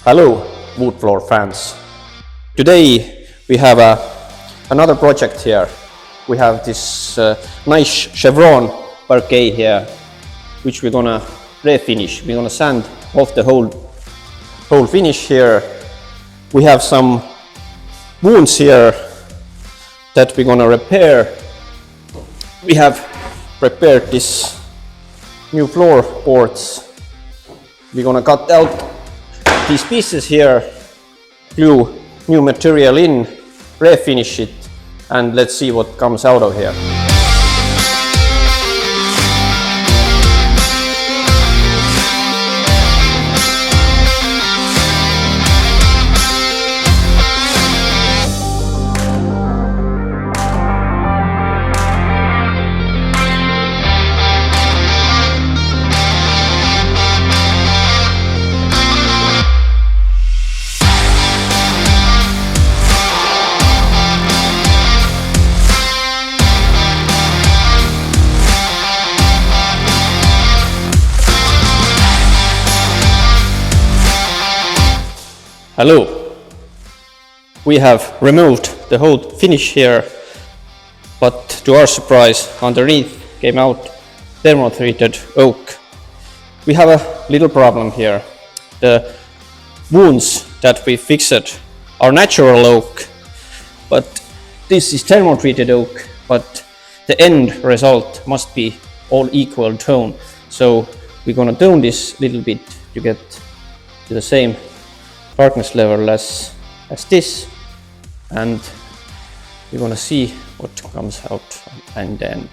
Hello, wood floor fans. Today we have another project here. We have this nice Chevron Parquet here, which we're gonna refinish. We're gonna sand off the whole finish here. We have some wounds here that we're gonna repair. We have prepared this new floorboards. We're gonna cut out these pieces here, glue new material in, refinish it, and let's see what comes out of here. Hello! We have removed the whole finish here, but to our surprise, underneath came out thermotreated oak. We have a little problem here. The wounds that we fixed are natural oak, but this is thermotreated oak, but the end result must be all equal tone. So we're gonna tone this little bit to get to the same darkness level as this, and we're gonna see what comes out in the end.